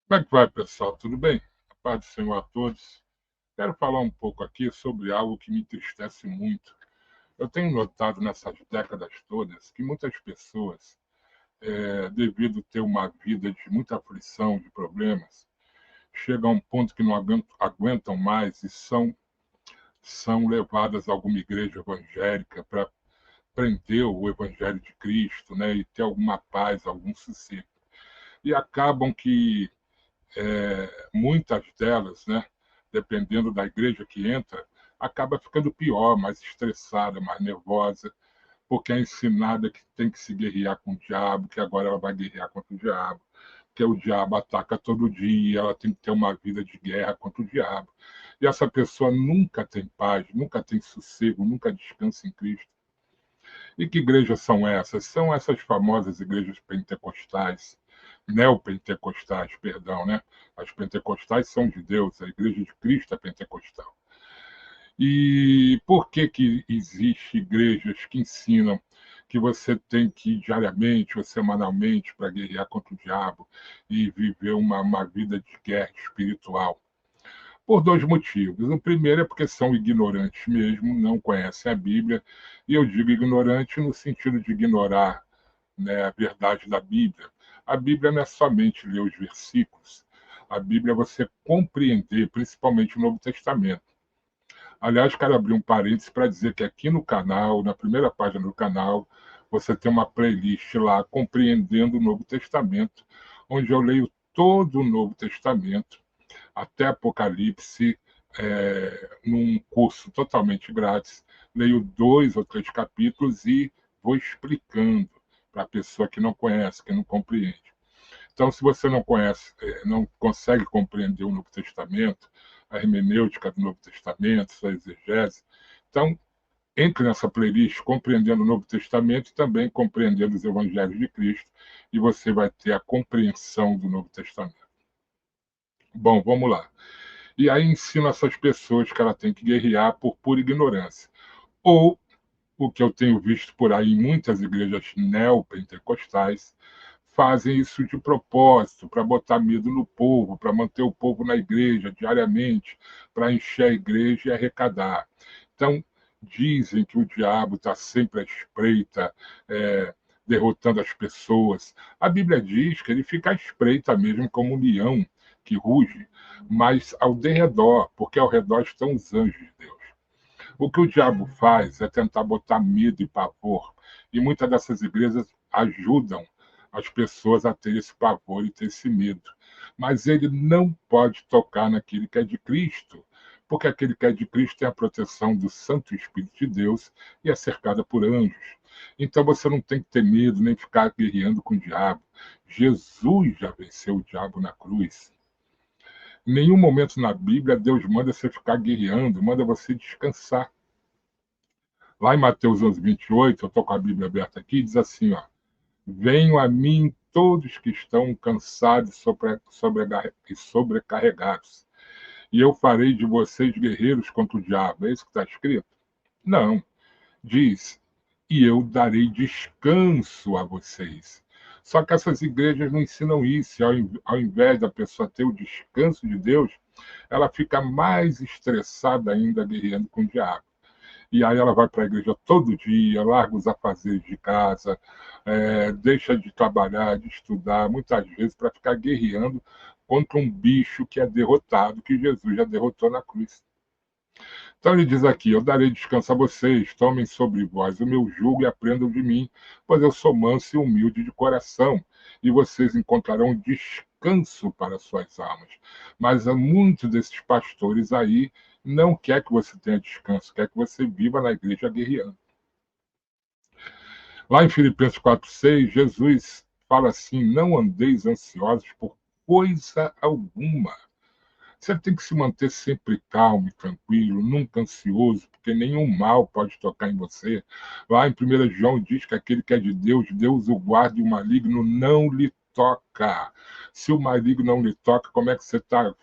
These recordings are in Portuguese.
Como é que vai, pessoal? Tudo bem? A paz do Senhor a todos. Quero falar um pouco aqui sobre algo que me entristece muito. Eu tenho notado nessas décadas todas que muitas pessoas, devido ter uma vida de muita aflição, de problemas, chegam a um ponto que não aguentam mais e são levadas a alguma igreja evangélica para prender o Evangelho de Cristo, né, e ter alguma paz, algum sossego. E acabam que muitas delas, né, dependendo da igreja que entra, acaba ficando pior, mais estressada, mais nervosa, porque é ensinada que tem que se guerrear com o diabo, que agora ela vai guerrear contra o diabo, que o diabo ataca todo dia, ela tem que ter uma vida de guerra contra o diabo. E essa pessoa nunca tem paz, nunca tem sossego, nunca descansa em Cristo. E que igrejas são essas? São essas famosas igrejas pentecostais, neopentecostais, perdão, né? As pentecostais são de Deus, a igreja de Cristo é pentecostal. E por que existe igrejas que ensinam que você tem que ir diariamente ou semanalmente para guerrear contra o diabo e viver uma vida de guerra espiritual? Por dois motivos. O primeiro é porque são ignorantes mesmo, não conhecem a Bíblia, e eu digo ignorante no sentido de ignorar, né, a verdade da Bíblia. A Bíblia não é somente ler os versículos, a Bíblia é você compreender, principalmente o Novo Testamento. Aliás, quero abrir um parênteses para dizer que aqui no canal, na primeira página do canal, você tem uma playlist lá, Compreendendo o Novo Testamento, onde eu leio todo o Novo Testamento até Apocalipse, num curso totalmente grátis. Leio 2 ou 3 capítulos e vou explicando para a pessoa que não conhece, que não compreende. Então, se você não conhece, não consegue compreender o Novo Testamento, a hermenêutica do Novo Testamento, sua exegese, então entre nessa playlist Compreendendo o Novo Testamento e também Compreendendo os Evangelhos de Cristo, e você vai ter a compreensão do Novo Testamento. Bom, vamos lá. E aí ensina essas pessoas que ela tem que guerrear por pura ignorância. Ou, o que eu tenho visto por aí em muitas igrejas neopentecostais, fazem isso de propósito, para botar medo no povo, para manter o povo na igreja diariamente, para encher a igreja e arrecadar. Então, dizem que o diabo está sempre à espreita, derrotando as pessoas. A Bíblia diz que ele fica à espreita mesmo como um leão que ruge, mas ao derredor, porque ao redor estão os anjos de Deus. O que o diabo faz é tentar botar medo e pavor, e muitas dessas igrejas ajudam as pessoas a ter esse pavor e ter esse medo. Mas ele não pode tocar naquele que é de Cristo, porque aquele que é de Cristo tem a proteção do Santo Espírito de Deus e é cercada por anjos. Então você não tem que ter medo nem ficar guerreando com o diabo. Jesus já venceu o diabo na cruz. Em nenhum momento na Bíblia Deus manda você ficar guerreando, manda você descansar. Lá em Mateus 11:28, eu estou com a Bíblia aberta aqui, diz assim, ó: venham a mim todos que estão cansados e sobrecarregados, e eu farei de vocês guerreiros contra o diabo. É isso que está escrito? Não. Diz, e eu darei descanso a vocês. Só que essas igrejas não ensinam isso. Ao invés da pessoa ter o descanso de Deus, ela fica mais estressada ainda guerreando com o diabo. E aí ela vai para a igreja todo dia, larga os afazeres de casa, deixa de trabalhar, de estudar, muitas vezes para ficar guerreando contra um bicho que é derrotado, que Jesus já derrotou na cruz. Então ele diz aqui: eu darei descanso a vocês, tomem sobre vós o meu jugo e aprendam de mim, pois eu sou manso e humilde de coração, e vocês encontrarão descanso para suas almas. Mas há muitos desses pastores aí não quer que você tenha descanso, quer que você viva na igreja guerreando. Lá em Filipenses 4:6, Jesus fala assim: não andeis ansiosos por coisa alguma. Você tem que se manter sempre calmo e tranquilo, nunca ansioso, porque nenhum mal pode tocar em você. Lá em 1 João diz que aquele que é de Deus, Deus o guarda e o maligno não lhe toca. Se o maligno não lhe toca, como é que você está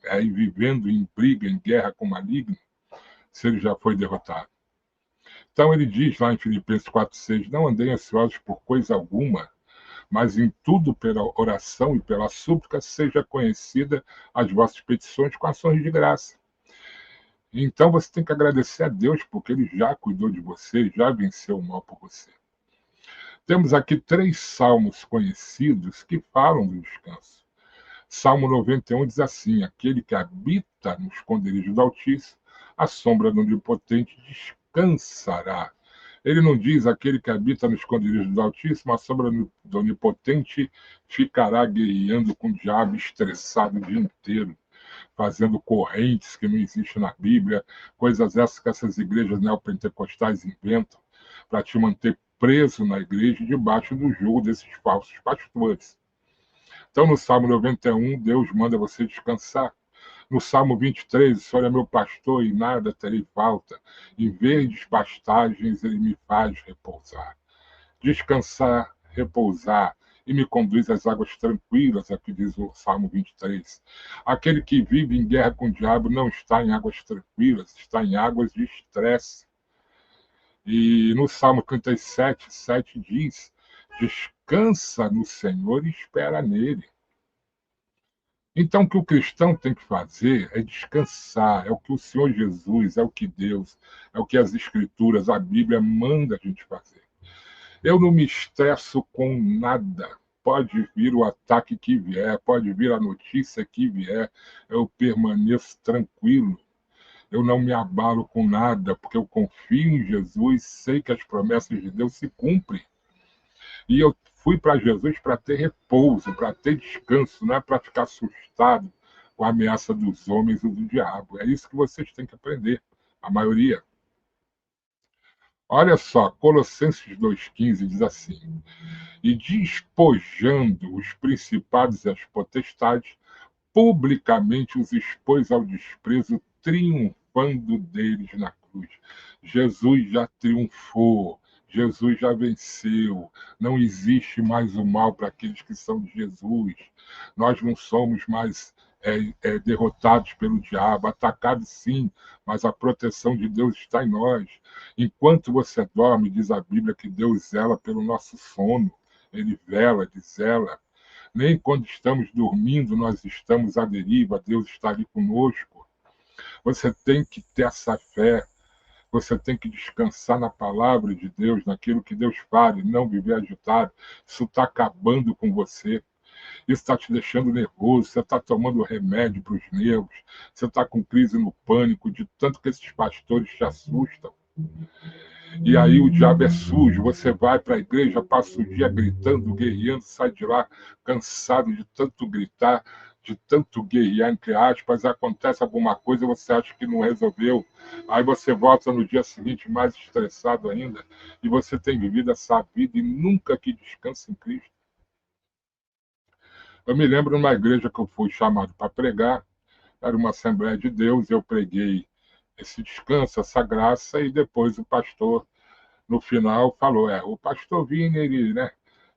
aí vivendo em briga, em guerra com o maligno, se ele já foi derrotado? Então ele diz lá em Filipenses 4:6, não andei ansiosos por coisa alguma, mas em tudo pela oração e pela súplica seja conhecida as vossas petições com ações de graça. Então você tem que agradecer a Deus, porque Ele já cuidou de você, já venceu o mal por você. Temos aqui 3 salmos conhecidos que falam do descanso. Salmo 91 diz assim: aquele que habita no esconderijo do Altíssimo, a sombra do Onipotente descansará. Ele não diz aquele que habita no esconderijo do Altíssimo, a sombra do Onipotente ficará guerreando com o diabo estressado o dia inteiro, fazendo correntes que não existem na Bíblia, coisas essas que essas igrejas neopentecostais inventam para te manter preso na igreja debaixo do jugo desses falsos pastores. Então, no Salmo 91, Deus manda você descansar. No Salmo 23, o Senhor é meu pastor e nada terei falta. Em verdes pastagens, ele me faz repousar. Descansar, repousar, e me conduz às águas tranquilas, aqui diz o Salmo 23. Aquele que vive em guerra com o diabo não está em águas tranquilas, está em águas de estresse. E no Salmo 37, 7 diz: descansa no Senhor e espera nele. Então, o que o cristão tem que fazer é descansar, é o que o Senhor Jesus, é o que Deus, é o que as Escrituras, a Bíblia manda a gente fazer. Eu não me estresso com nada. Pode vir o ataque que vier, pode vir a notícia que vier, eu permaneço tranquilo. Eu não me abalo com nada, porque eu confio em Jesus, sei que as promessas de Deus se cumprem. E eu fui para Jesus para ter repouso, para ter descanso, não é para ficar assustado com a ameaça dos homens ou do diabo. É isso que vocês têm que aprender, a maioria. Olha só, Colossenses 2,15 diz assim: e despojando os principados e as potestades, publicamente os expôs ao desprezo, triunfando deles na cruz. Jesus já triunfou, Jesus já venceu, não existe mais o mal para aqueles que são de Jesus. Nós não somos mais derrotados pelo diabo, atacados sim, mas a proteção de Deus está em nós. Enquanto você dorme, diz a Bíblia que Deus zela pelo nosso sono, ele vela, ele zela. Nem quando estamos dormindo nós estamos à deriva, Deus está ali conosco. Você tem que ter essa fé, você tem que descansar na palavra de Deus, naquilo que Deus fala, e não viver agitado. Isso está acabando com você. Isso está te deixando nervoso, você está tomando remédio para os nervos, você está com crise no pânico, de tanto que esses pastores te assustam. E aí o diabo é sujo, você vai para a igreja, passa o dia gritando, guerreando, sai de lá cansado de tanto gritar, de tanto guerrear, entre aspas, acontece alguma coisa, você acha que não resolveu, aí você volta no dia seguinte mais estressado ainda, e você tem vivido essa vida e nunca que descansa em Cristo. Eu me lembro numa igreja que eu fui chamado para pregar, era uma Assembleia de Deus, eu preguei esse descanso, essa graça, e depois o pastor no final falou, o pastor Vini,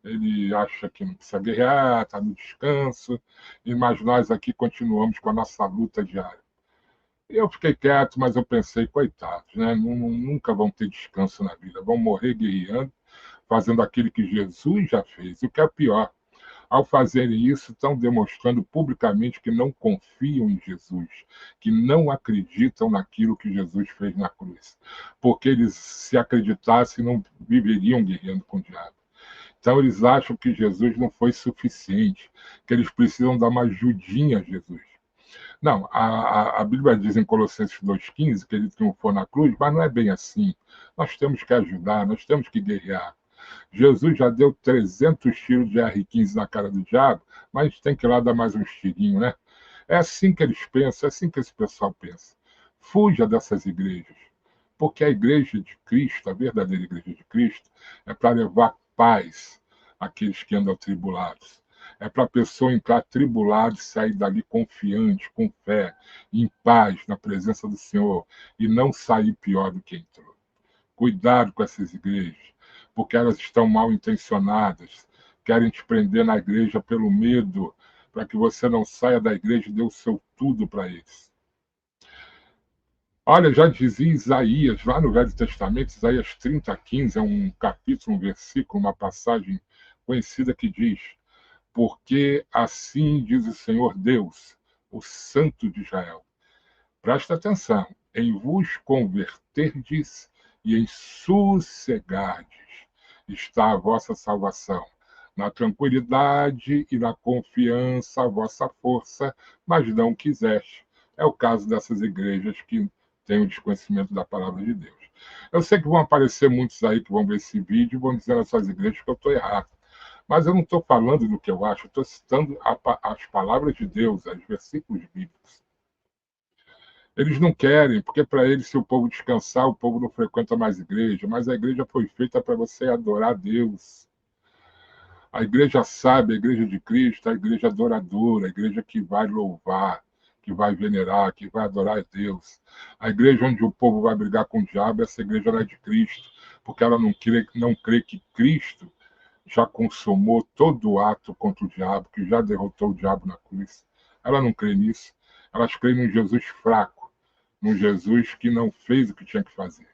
ele acha que não precisa guerrear, está no descanso, mas nós aqui continuamos com a nossa luta diária. Eu fiquei quieto, mas eu pensei, coitados, né? Nunca vão ter descanso na vida, vão morrer guerreando, fazendo aquilo que Jesus já fez. E o que é pior, ao fazerem isso, estão demonstrando publicamente que não confiam em Jesus, que não acreditam naquilo que Jesus fez na cruz. Porque eles, se acreditassem, não viveriam guerreando com o diabo. Então, eles acham que Jesus não foi suficiente, que eles precisam dar uma ajudinha a Jesus. Não, a Bíblia diz em Colossenses 2,15 que ele triunfou na cruz, mas não é bem assim. Nós temos que ajudar, nós temos que guerrear. Jesus já deu 300 tiros de R15 na cara do diabo, mas a gente tem que ir lá dar mais uns tirinhos, né? É assim que eles pensam, é assim que esse pessoal pensa. Fuja dessas igrejas, porque a igreja de Cristo, a verdadeira igreja de Cristo, é para levar paz àqueles que andam tribulados. É para a pessoa entrar tribulada e sair dali confiante, com fé, em paz, na presença do Senhor, e não sair pior do que entrou. Cuidado com essas igrejas, porque elas estão mal intencionadas, querem te prender na igreja pelo medo, para que você não saia da igreja e dê o seu tudo para eles. Olha, já dizia Isaías, lá no Velho Testamento, Isaías 30:15, é um capítulo, um versículo, uma passagem conhecida que diz: porque assim diz o Senhor Deus, o Santo de Israel. Presta atenção, em vos converterdes e em sossegardes está a vossa salvação. Na tranquilidade e na confiança a vossa força, mas não quiseste. É o caso dessas igrejas que têm o desconhecimento da palavra de Deus. Eu sei que vão aparecer muitos aí que vão ver esse vídeo e vão dizer nessas igrejas que eu estou errado. Mas eu não estou falando do que eu acho, eu estou citando as palavras de Deus, os versículos bíblicos. Eles não querem, porque para eles, se o povo descansar, o povo não frequenta mais igreja, mas a igreja foi feita para você adorar a Deus. A igreja sabe, a igreja de Cristo, a igreja adoradora, a igreja que vai louvar, que vai venerar, que vai adorar a Deus. A igreja onde o povo vai brigar com o diabo, essa igreja não é de Cristo, porque ela não crê que Cristo já consumou todo o ato contra o diabo, que já derrotou o diabo na cruz. Ela não crê nisso. Elas creem num Jesus fraco, num Jesus que não fez o que tinha que fazer.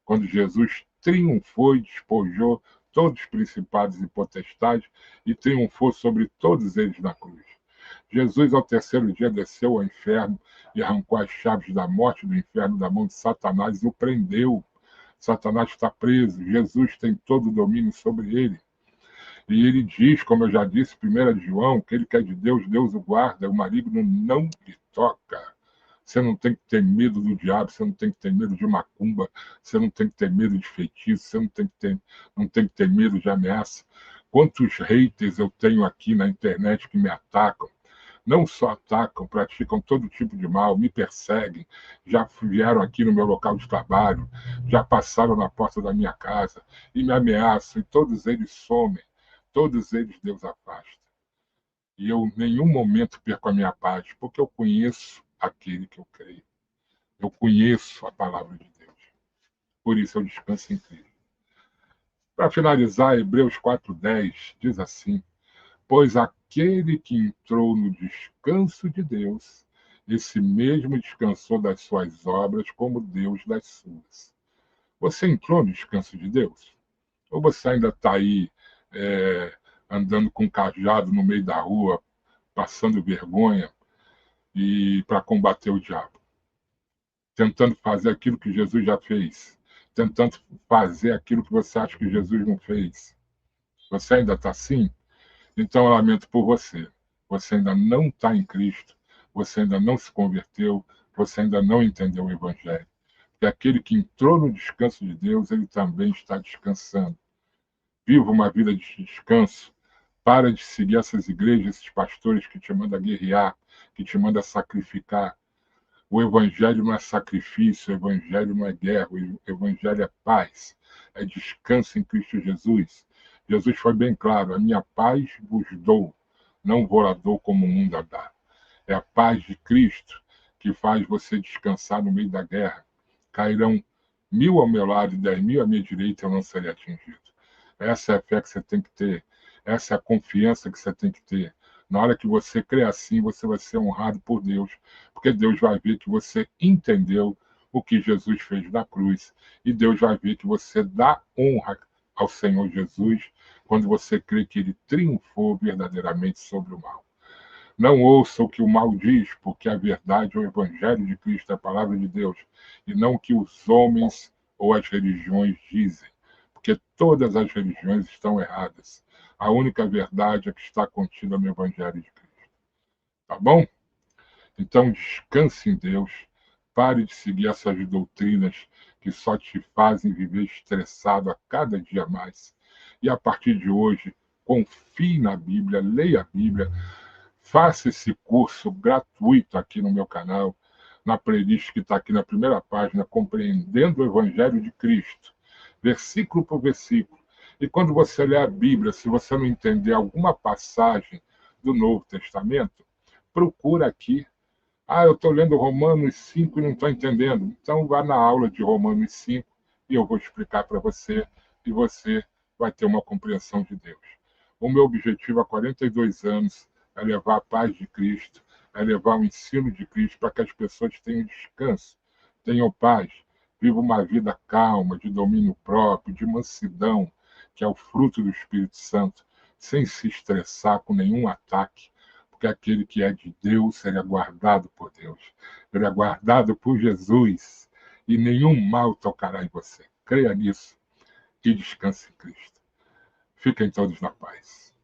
Quando Jesus triunfou e despojou todos os principados e potestades e triunfou sobre todos eles na cruz. Jesus, ao terceiro dia, desceu ao inferno e arrancou as chaves da morte e do inferno da mão de Satanás e o prendeu. Satanás está preso, Jesus tem todo o domínio sobre ele. E ele diz, como eu já disse, 1 João, que ele que é de Deus, Deus o guarda, o maligno não lhe toca. Você não tem que ter medo do diabo, você não tem que ter medo de macumba, você não tem que ter medo de feitiço, você não tem que ter medo de ameaça. Quantos haters eu tenho aqui na internet que me atacam? Não só atacam, praticam todo tipo de mal, me perseguem, já vieram aqui no meu local de trabalho, já passaram na porta da minha casa e me ameaçam, e todos eles somem, todos eles Deus afasta. E eu, em nenhum momento, perco a minha paz, porque eu conheço aquele que eu creio. Eu conheço a palavra de Deus. Por isso eu descanso em Cristo. Para finalizar, Hebreus 4:10 diz assim: pois aquele que entrou no descanso de Deus, esse mesmo descansou das suas obras como Deus das suas. Você entrou no descanso de Deus? Ou você ainda está aí andando com um cajado no meio da rua, passando vergonha e para combater o diabo, tentando fazer aquilo que Jesus já fez, tentando fazer aquilo que você acha que Jesus não fez? Você ainda está assim? Então eu lamento por você. Você ainda não está em Cristo, você ainda não se converteu, você ainda não entendeu o Evangelho. E aquele que entrou no descanso de Deus, ele também está descansando. Viva uma vida de descanso. Para de seguir essas igrejas, esses pastores que te mandam guerrear, que te mandam sacrificar. O Evangelho não é sacrifício, o Evangelho não é guerra, o Evangelho é paz, é descanso em Cristo Jesus. Jesus foi bem claro: a minha paz vos dou, não vou lá dou como o mundo a dá. É a paz de Cristo que faz você descansar no meio da guerra. Cairão 1000 ao meu lado e 10.000 à minha direita, eu não serei atingido. Essa é a fé que você tem que ter, essa é a confiança que você tem que ter. Na hora que você crê assim, você vai ser honrado por Deus, porque Deus vai ver que você entendeu o que Jesus fez na cruz, e Deus vai ver que você dá honra ao Senhor Jesus quando você crê que ele triunfou verdadeiramente sobre o mal. Não ouça o que o mal diz, porque a verdade é o Evangelho de Cristo, a palavra de Deus, e não o que os homens ou as religiões dizem, porque todas as religiões estão erradas. A única verdade é que está contida no Evangelho de Cristo. Tá bom? Então descanse em Deus, pare de seguir essas doutrinas que só te fazem viver estressado a cada dia mais. E a partir de hoje, confie na Bíblia, leia a Bíblia, faça esse curso gratuito aqui no meu canal, na playlist que está aqui na primeira página, Compreendendo o Evangelho de Cristo, versículo por versículo. E quando você lê a Bíblia, se você não entender alguma passagem do Novo Testamento, procura aqui. Ah, eu estou lendo Romanos 5 e não estou entendendo. Então vá na aula de Romanos 5 e eu vou explicar para você e você vai ter uma compreensão de Deus. O meu objetivo há 42 anos é levar a paz de Cristo, é levar o ensino de Cristo para que as pessoas tenham descanso, tenham paz, vivam uma vida calma, de domínio próprio, de mansidão, que é o fruto do Espírito Santo, sem se estressar com nenhum ataque, porque aquele que é de Deus será guardado por Deus, será guardado por Jesus, e nenhum mal tocará em você. Creia nisso e descanse em Cristo. Fiquem todos na paz.